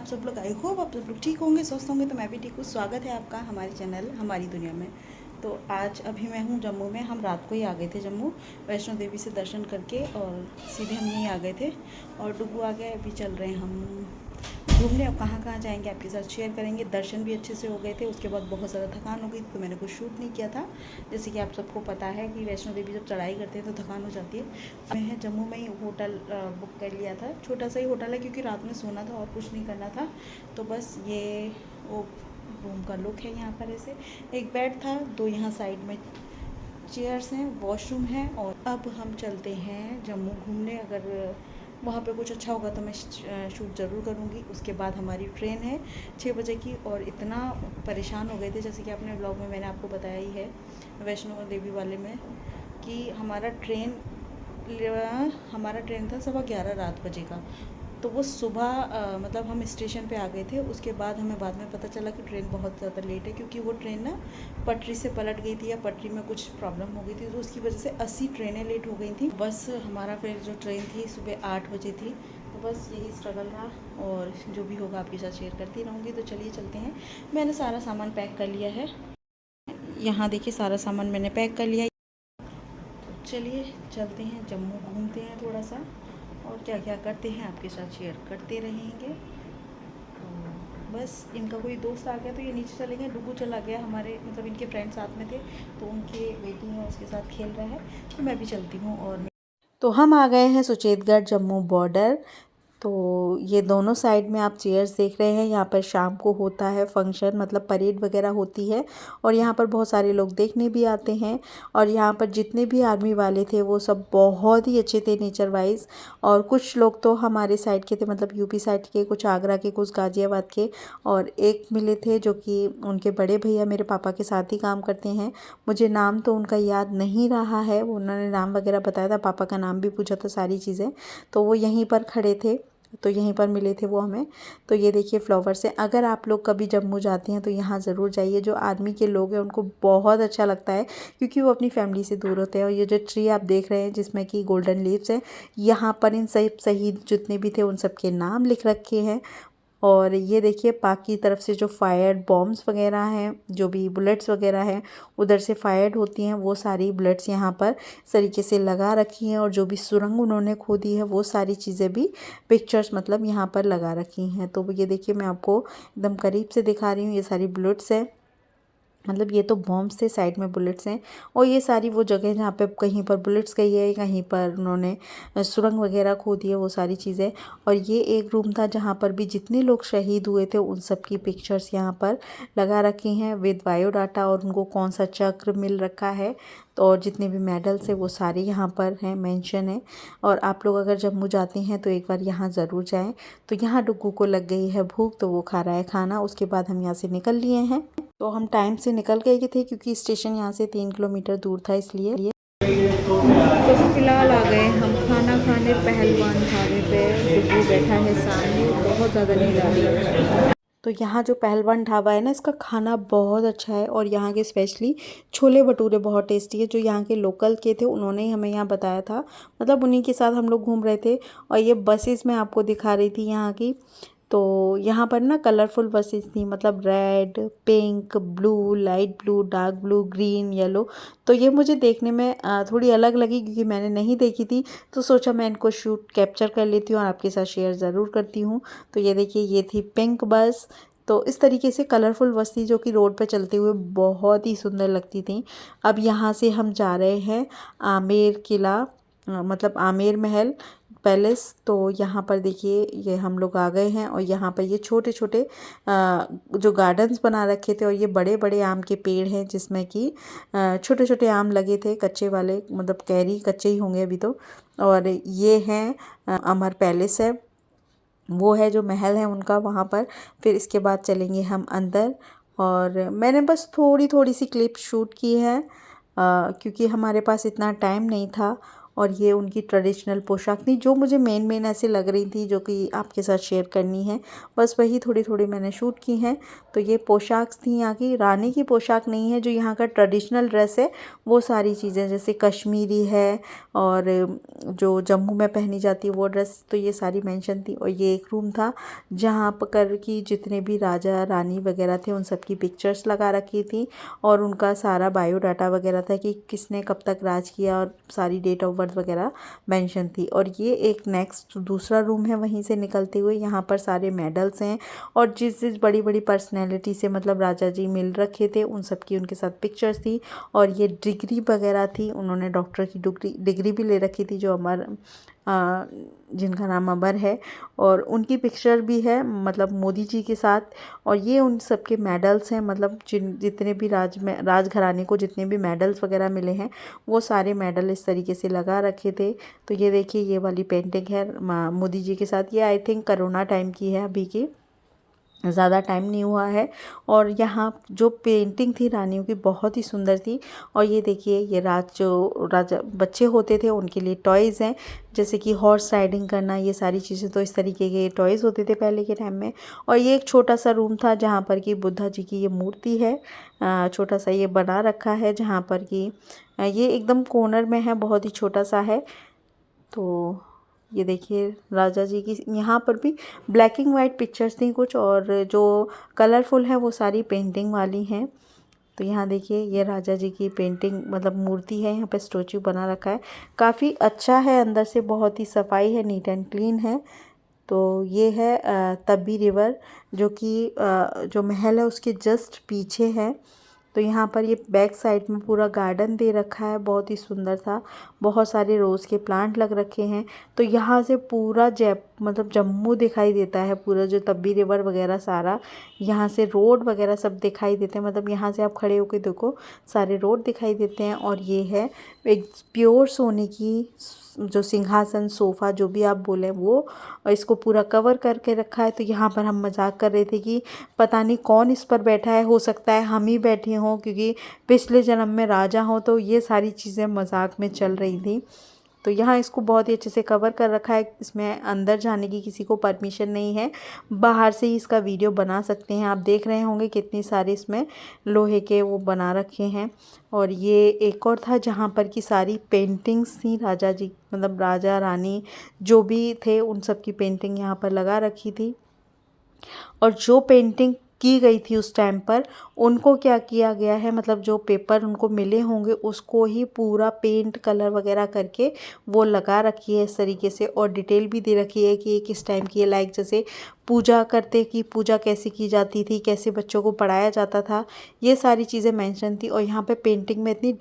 सब लोग? I hope आप सब लोग ठीक होंगे, स्वस्थ होंगे। तो मैं भी ठीक हूँ। स्वागत है आपका हमारे चैनल हमारी दुनिया में। तो आज अभी मैं हूँ जम्मू में। हम रात को ही आ गए थे जम्मू, वैष्णो देवी से दर्शन करके, और सीधे हम यहीं आ गए थे। और डुगू आ गए। अभी चल रहे हैं हम घूमने। अब कहाँ कहाँ जाएंगे आपके साथ शेयर करेंगे। दर्शन भी अच्छे से हो गए थे। उसके बाद बहुत ज़्यादा थकान हो गई थी, तो मैंने कुछ शूट नहीं किया था। जैसे कि आप सबको पता है कि वैष्णो देवी जब चढ़ाई करते हैं तो थकान हो जाती है। मैं जम्मू में ही होटल बुक कर लिया था। छोटा सा ही होटल है, क्योंकि रात में सोना था और कुछ नहीं करना था। तो बस ये वो रूम का लुक है। यहाँ पर ऐसे एक बेड था, दो यहाँ साइड में चेयर्स हैं, वॉशरूम है। और अब हम चलते हैं जम्मू घूमने। अगर वहाँ पे कुछ अच्छा होगा तो मैं शूट ज़रूर करूँगी। उसके बाद हमारी ट्रेन है 6 बजे की। और इतना परेशान हो गए थे, जैसे कि अपने ब्लॉग में मैंने आपको बताया ही है, वैष्णो देवी वाले में, कि हमारा ट्रेन था 11:15 रात बजे का। तो वो सुबह मतलब हम स्टेशन पे आ गए थे। उसके बाद हमें बाद में पता चला कि ट्रेन बहुत ज़्यादा लेट है, क्योंकि वो ट्रेन ना पटरी से पलट गई थी, या पटरी में कुछ प्रॉब्लम हो गई थी, तो उसकी वजह से 80 ट्रेनें लेट हो गई थी। बस हमारा फिर जो ट्रेन थी सुबह 8 बजे थी। तो बस यही स्ट्रगल रहा, और जो भी होगा आपके साथ शेयर करती रहूँगी। तो चलिए चलते हैं। मैंने सारा सामान पैक कर लिया है। यहाँ देखिए, सारा सामान मैंने पैक कर लिया है। चलिए चलते हैं, जम्मू घूमते हैं थोड़ा सा, और क्या क्या करते हैं आपके साथ शेयर करते रहेंगे। तो बस इनका कोई दोस्त आ गया तो ये नीचे चले गए। डुगू चला गया, हमारे मतलब इनके फ्रेंड साथ में थे, तो उनके वेटिंग है, उसके साथ खेल रहा है। तो मैं भी चलती हूँ। और तो हम आ गए हैं सुचेतगढ़ जम्मू बॉर्डर। तो ये दोनों साइड में आप चेयर्स देख रहे हैं। यहाँ पर शाम को होता है फंक्शन, मतलब परेड वगैरह होती है, और यहाँ पर बहुत सारे लोग देखने भी आते हैं। और यहाँ पर जितने भी आर्मी वाले थे वो सब बहुत ही अच्छे थे नेचर वाइज। और कुछ लोग तो हमारे साइड के थे, मतलब यूपी साइड के, कुछ आगरा के, कुछ गाज़ियाबाद के। और एक मिले थे जो कि उनके बड़े भैया मेरे पापा के साथ ही काम करते हैं। मुझे नाम तो उनका याद नहीं रहा है, उन्होंने नाम वगैरह बताया था, पापा का नाम भी पूछा था, सारी चीज़ें। तो वो यहीं पर खड़े थे, तो यहीं पर मिले थे वो हमें। तो ये देखिए फ्लावर्स है। अगर आप लोग कभी जम्मू जाते हैं तो यहाँ ज़रूर जाइए। जो आर्मी के लोग हैं उनको बहुत अच्छा लगता है, क्योंकि वो अपनी फैमिली से दूर होते हैं। और ये जो ट्री आप देख रहे हैं जिसमें कि गोल्डन लीव्स हैं, यहाँ पर इन सब शहीद जितने भी थे उन सब के नाम लिख रखे हैं। और ये देखिए पाक की तरफ से जो फायर्ड बॉम्ब्स वगैरह हैं, जो भी बुलेट्स वगैरह हैं उधर से फायर्ड होती हैं, वो सारी बुलेट्स यहाँ पर इस तरीके से लगा रखी हैं। और जो भी सुरंग उन्होंने खोदी है वो सारी चीज़ें भी पिक्चर्स मतलब यहाँ पर लगा रखी हैं। तो ये देखिए मैं आपको एकदम करीब से दिखा रही हूँ। ये सारी बुलेट्स हैं, मतलब ये तो बॉम्ब्स थे, साइड में बुलेट्स हैं। और ये सारी वो जगह जहाँ पे कहीं पर बुलेट्स गई है, कहीं पर उन्होंने सुरंग वगैरह खोदी है, वो सारी चीज़ें। और ये एक रूम था जहाँ पर भी जितने लोग शहीद हुए थे उन सब की पिक्चर्स यहाँ पर लगा रखी हैं विद बायोडाटा, और उनको कौन सा चक्र मिल रखा है। तो और जितने भी मेडल्स है वो सारे यहाँ पर हैं, मेंशन है। और आप लोग अगर जम्मू जाते हैं तो एक बार यहाँ ज़रूर जाएं। तो यहाँ डुग्गू को लग गई है भूख, तो वो खा रहा है खाना। उसके बाद हम यहाँ से निकल लिए हैं। तो हम टाइम से निकल गए थे, क्योंकि स्टेशन यहाँ से 3 किलोमीटर दूर था, इसलिए। तो फिलहाल आ गए हम खाना खाने पहलवान ढाबे पे। डुग्गू बैठा है सामने, बहुत ज़्यादा नींद आ रही है। तो यहाँ जो पहलवान ढाबा है ना, इसका खाना बहुत अच्छा है। और यहाँ के स्पेशली छोले भटूरे बहुत टेस्टी है। जो यहाँ के लोकल के थे उन्होंने ही हमें यहाँ बताया था, मतलब उन्हीं के साथ हम लोग घूम रहे थे। और ये बसेस मैं आपको दिखा रही थी यहाँ की। तो यहाँ पर ना कलरफुल बसेस थी, मतलब red, pink, blue, light blue, dark blue, green, yellow. तो ये मुझे देखने में थोड़ी अलग लगी, क्योंकि मैंने नहीं देखी थी। तो सोचा मैं इनको शूट कैप्चर कर लेती हूँ और आपके साथ शेयर ज़रूर करती हूँ। तो ये देखिए, ये थी पिंक बस। तो इस तरीके से कलरफुल बस थी, जो कि रोड पर चलते हुए बहुत ही सुंदर लगती थी। अब यहाँ से हम जा रहे हैं आमेर किला, मतलब आमेर महल पैलेस। तो यहाँ पर देखिए, ये हम लोग आ गए हैं। और यहाँ पर ये छोटे छोटे जो गार्डन्स बना रखे थे, और ये बड़े बड़े आम के पेड़ हैं, जिसमें कि छोटे छोटे आम लगे थे, कच्चे वाले, मतलब कैरी कच्चे ही होंगे अभी तो। और ये हैं अमर पैलेस है, वो है जो महल है उनका वहाँ पर। फिर इसके बाद चलेंगे हम अंदर। और मैंने बस थोड़ी थोड़ी सी क्लिप शूट की है, क्योंकि हमारे पास इतना टाइम नहीं था। और ये उनकी ट्रेडिशनल पोशाक थी जो मुझे मेन ऐसे लग रही थी, जो कि आपके साथ शेयर करनी है। बस वही थोड़ी थोड़ी मैंने शूट की हैं। तो ये पोशाक थी यहाँ की, रानी की पोशाक नहीं है, जो यहाँ का ट्रेडिशनल ड्रेस है वो सारी चीज़ें, जैसे कश्मीरी है और जो जम्मू में पहनी जाती है वो ड्रेस, तो ये सारी मेंशन थी। और ये एक रूम था जहाँ पर कि जितने भी राजा रानी वगैरह थे उन सब की पिक्चर्स लगा रखी थी और उनका सारा बायोडाटा वगैरह था कि किसने कब तक राज किया और सारी डेट ऑफ बर्थ वगैरह मेंशन थी। और ये एक नेक्स्ट दूसरा रूम है, वहीं से निकलते हुए यहाँ पर सारे मेडल्स हैं और जिस जिस बड़ी बड़ी पर्सनैलिटी से मतलब राजा जी मिल रखे थे उन सब की उनके साथ पिक्चर्स थी। और ये डिग्री वगैरह थी, उन्होंने डॉक्टर की डिग्री भी ले रखी थी, जो अमर जिनका नाम अमर है, और उनकी पिक्चर भी है मतलब मोदी जी के साथ। और ये उन सब के मेडल्स हैं, मतलब जितने भी राजघराने को जितने भी मेडल्स वगैरह मिले हैं वो सारे मेडल इस तरीके से लगा रखे थे। तो ये देखिए ये वाली पेंटिंग है मोदी जी के साथ, ये आई थिंक कोरोना टाइम की है, अभी की ज़्यादा टाइम नहीं हुआ है। और यहाँ जो पेंटिंग थी रानियों की बहुत ही सुंदर थी। और ये देखिए ये राजा बच्चे होते थे उनके लिए टॉयज़ हैं, जैसे कि हॉर्स राइडिंग करना, ये सारी चीज़ें तो इस तरीके के टॉयज़ होते थे पहले के टाइम में। और ये एक छोटा सा रूम था जहाँ पर कि बुद्धा जी की ये मूर्ति है, छोटा सा ये बना रखा है, जहाँ पर कि ये एकदम कॉर्नर में है, बहुत ही छोटा सा है। तो ये देखिए राजा जी की यहाँ पर भी ब्लैक एंड वाइट पिक्चर्स थी कुछ, और जो कलरफुल है वो सारी पेंटिंग वाली हैं। तो यहाँ देखिए ये राजा जी की पेंटिंग मतलब मूर्ति है, यहाँ पे स्टैचू बना रखा है, काफ़ी अच्छा है, अंदर से बहुत ही सफाई है, नीट एंड क्लीन है। तो ये है तब्बी रिवर, जो कि जो महल है उसके जस्ट पीछे है। तो यहाँ पर ये बैक साइड में पूरा गार्डन दे रखा है, बहुत ही सुंदर था, बहुत सारे रोज़ के प्लांट लग रखे हैं। तो यहाँ से पूरा मतलब जम्मू दिखाई देता है, पूरा जो तब्बी रिवर वगैरह सारा, यहाँ से रोड वगैरह सब दिखाई देते हैं, मतलब यहाँ से आप खड़े होकर देखो सारे रोड दिखाई देते हैं। और ये है एक प्योर सोने की जो सिंहासन सोफ़ा जो भी आप बोलें वो, और इसको पूरा कवर करके रखा है। तो यहाँ पर हम मजाक कर रहे थे कि पता नहीं कौन इस पर बैठा है, हो सकता है हम ही बैठे हों क्योंकि पिछले जन्म में राजा हों, तो ये सारी चीज़ें मजाक में चल रही थी। तो यहाँ इसको बहुत ही अच्छे से कवर कर रखा है, इसमें अंदर जाने की किसी को परमिशन नहीं है, बाहर से ही इसका वीडियो बना सकते हैं। आप देख रहे होंगे कितनी सारी इसमें लोहे के वो बना रखे हैं। और ये एक और था जहाँ पर की सारी पेंटिंग्स थी राजा जी, मतलब राजा रानी जो भी थे उन सब की पेंटिंग यहाँ पर लगा रखी थी। और जो पेंटिंग की गई थी उस टाइम पर उनको क्या किया गया है, मतलब जो पेपर उनको मिले होंगे उसको ही पूरा पेंट कलर वगैरह करके वो लगा रखी है इस तरीके से। और डिटेल भी दे रखी है कि ये किस टाइम की है, लाइक जैसे पूजा करते कि पूजा कैसे की जाती थी, कैसे बच्चों को पढ़ाया जाता था, ये सारी चीज़ें मेंशन थी। और यहाँ पे पेंटिंग में इतनी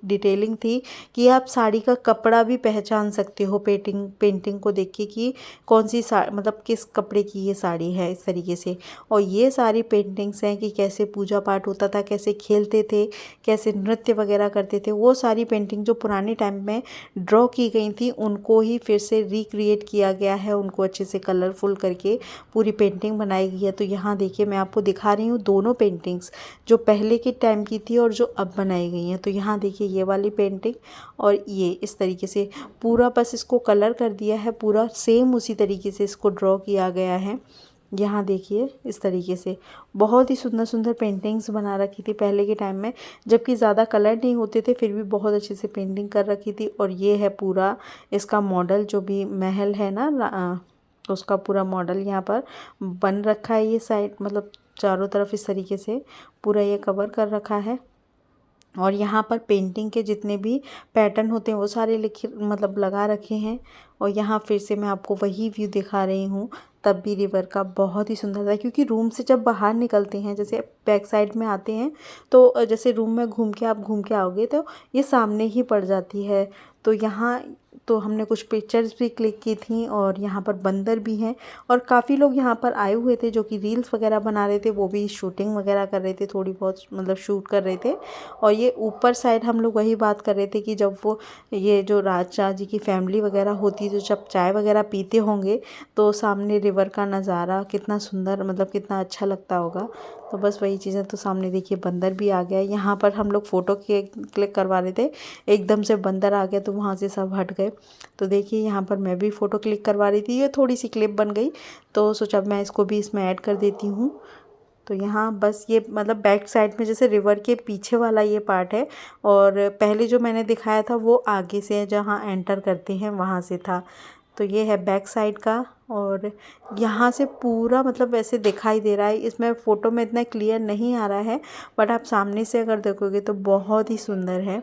डिटेलिंग थी कि आप साड़ी का कपड़ा भी पहचान सकते हो पेंटिंग को देख के कि कौन सी मतलब किस कपड़े की ये साड़ी है, इस तरीके से। और ये सारी पेंटिंग्स हैं कि कैसे पूजा पाठ होता था, कैसे खेलते थे, कैसे नृत्य वगैरह करते थे, वो सारी पेंटिंग जो पुराने टाइम में ड्रॉ की गई थी उनको ही फिर से रिक्रिएट किया गया है, उनको अच्छे से कलरफुल करके पूरी पेंटिंग बनाई गई है। तो यहाँ देखिए मैं आपको दिखा रही हूँ दोनों पेंटिंग्स, जो पहले के टाइम की थी और जो अब बनाई गई हैं। तो यहाँ देखिए ये वाली पेंटिंग और ये इस तरीके से पूरा बस इसको कलर कर दिया है, पूरा सेम उसी तरीके से इसको ड्रॉ किया गया है। यहाँ देखिए इस तरीके से बहुत ही सुंदर सुंदर पेंटिंग्स बना रखी थी पहले के टाइम में, जबकि ज़्यादा कलर नहीं होते थे फिर भी बहुत अच्छे से पेंटिंग कर रखी थी। और ये है पूरा इसका मॉडल, जो भी महल है ना उसका पूरा मॉडल यहाँ पर बन रखा है। ये साइड मतलब चारों तरफ इस तरीके से पूरा ये कवर कर रखा है। और यहाँ पर पेंटिंग के जितने भी पैटर्न होते हैं वो सारे लिखे मतलब लगा रखे हैं। और यहाँ फिर से मैं आपको वही व्यू दिखा रही हूँ तब्बी रिवर का, बहुत ही सुंदर था। क्योंकि रूम से जब बाहर निकलते हैं, जैसे बैक साइड में आते हैं तो जैसे रूम में घूम के आप घूम के आओगे तो ये सामने ही पड़ जाती है। तो यहाँ तो हमने कुछ पिक्चर्स भी क्लिक की थी और यहाँ पर बंदर भी हैं और काफ़ी लोग यहाँ पर आए हुए थे जो कि रील्स वगैरह बना रहे थे, वो भी शूटिंग वगैरह कर रहे थे, थोड़ी बहुत मतलब शूट कर रहे थे। और ये ऊपर साइड हम लोग वही बात कर रहे थे कि जब वो ये जो राजा जी की फैमिली वगैरह होती तो जब चाय वगैरह पीते होंगे तो सामने रिवर का नज़ारा कितना सुंदर मतलब कितना अच्छा लगता होगा। तो बस वही चीज़ें, तो सामने देखिए बंदर भी आ गया। यहाँ पर हम लोग फ़ोटो क्लिक करवा रहे थे, एकदम से बंदर आ गया तो वहाँ से सब हट गए। तो देखिए यहाँ पर मैं भी फ़ोटो क्लिक करवा रही थी, ये थोड़ी सी क्लिप बन गई तो सोचा मैं इसको भी इसमें ऐड कर देती हूँ। तो यहाँ बस ये मतलब बैक साइड में जैसे रिवर के पीछे वाला ये पार्ट है और पहले जो मैंने दिखाया था वो आगे से है, जहाँ एंटर करते हैं वहाँ से था। तो ये है बैक साइड का और यहाँ से पूरा मतलब ऐसे दिखाई दे रहा है। इसमें फ़ोटो में इतना क्लियर नहीं आ रहा है बट आप सामने से अगर देखोगे तो बहुत ही सुंदर है।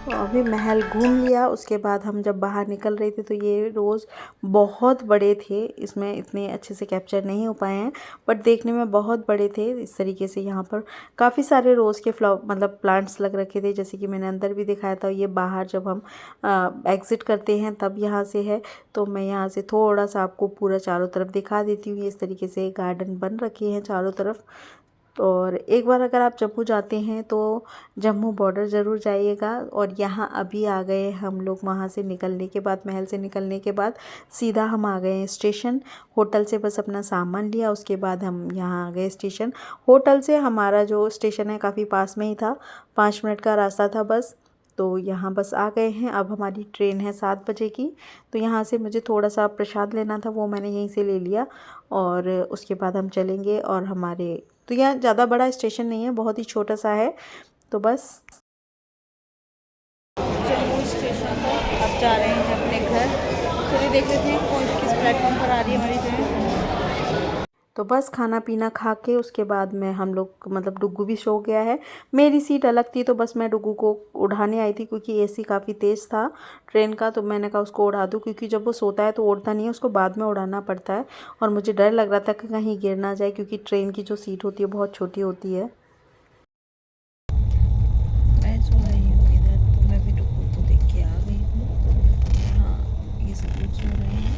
तो अभी महल घूम लिया, उसके बाद हम जब बाहर निकल रहे थे तो ये रोज़ बहुत बड़े थे, इसमें इतने अच्छे से कैप्चर नहीं हो पाए हैं बट देखने में बहुत बड़े थे। इस तरीके से यहाँ पर काफ़ी सारे रोज़ के मतलब प्लांट्स लग रखे थे, जैसे कि मैंने अंदर भी दिखाया था। ये बाहर जब हम एग्ज़िट करते हैं तब यहाँ से है, तो मैं यहाँ से थोड़ा सा आपको पूरा चारों तरफ दिखा देती हूँ। इस तरीके से गार्डन बन रखे हैं चारों तरफ। और एक बार अगर आप जम्मू जाते हैं तो जम्मू बॉर्डर ज़रूर जाइएगा। और यहाँ अभी आ गए हम लोग, वहाँ से निकलने के बाद, महल से निकलने के बाद सीधा हम आ गए हैं स्टेशन। होटल से बस अपना सामान लिया, उसके बाद हम यहाँ आ गए स्टेशन। होटल से हमारा जो स्टेशन है काफ़ी पास में ही था, 5 मिनट का रास्ता था बस। तो यहाँ बस आ गए हैं। अब हमारी ट्रेन है 7 बजे की, तो यहाँ से मुझे थोड़ा सा प्रसाद लेना था, वो मैंने यहीं से ले लिया और उसके बाद हम चलेंगे। और हमारे तो यहाँ ज़्यादा बड़ा स्टेशन नहीं है, बहुत ही छोटा सा है। तो बस जम्मू स्टेशन पर अब जा रहे हैं अपने घर। चलिए देख लेते हैं कौन किस प्लेटफॉर्म पर आ रही है हमारी ट्रेन। तो बस खाना पीना खा के उसके बाद में हम लोग मतलब डुग्गू भी सो गया है। मेरी सीट अलग थी तो बस मैं डुग्गू को उठाने आई थी क्योंकि एसी काफ़ी तेज़ था ट्रेन का, तो मैंने कहा उसको उड़ा दूँ, क्योंकि जब वो सोता है तो उड़ता नहीं है, उसको बाद में उड़ाना पड़ता है। और मुझे डर लग रहा था कि कहीं गिर ना जाए, क्योंकि ट्रेन की जो सीट होती है बहुत छोटी होती है। मैं सो रही हूँ इधर, तो मैं भी डुग्गू को देख के आ गई हूँ। हाँ, ये सब लोग सो रहे हैं।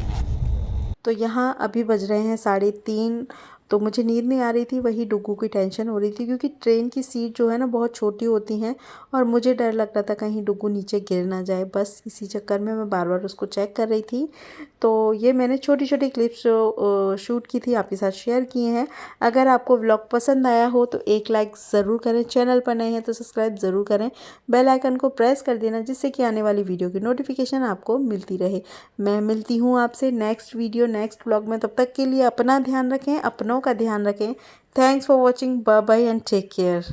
तो यहाँ अभी बज रहे हैं 3:30, तो मुझे नींद नहीं आ रही थी, वही डुग्गू की टेंशन हो रही थी क्योंकि ट्रेन की सीट जो है ना बहुत छोटी होती हैं और मुझे डर लग रहा था कहीं डुग्गू नीचे गिर ना जाए। बस इसी चक्कर में मैं बार बार उसको चेक कर रही थी। तो ये मैंने छोटी छोटी क्लिप्स जो शूट की थी आपके साथ शेयर किए हैं। अगर आपको व्लॉग पसंद आया हो तो एक लाइक ज़रूर करें, चैनल पर नए हैं तो सब्सक्राइब ज़रूर करें, बेल आइकन को प्रेस कर देना जिससे कि आने वाली वीडियो की नोटिफिकेशन आपको मिलती रहे। मैं मिलती हूँ आपसे नेक्स्ट वीडियो नेक्स्ट व्लॉग में, तब तक के लिए अपना ध्यान रखें, अपनों का ध्यान रखें। Thanks for watching, bye bye and take care.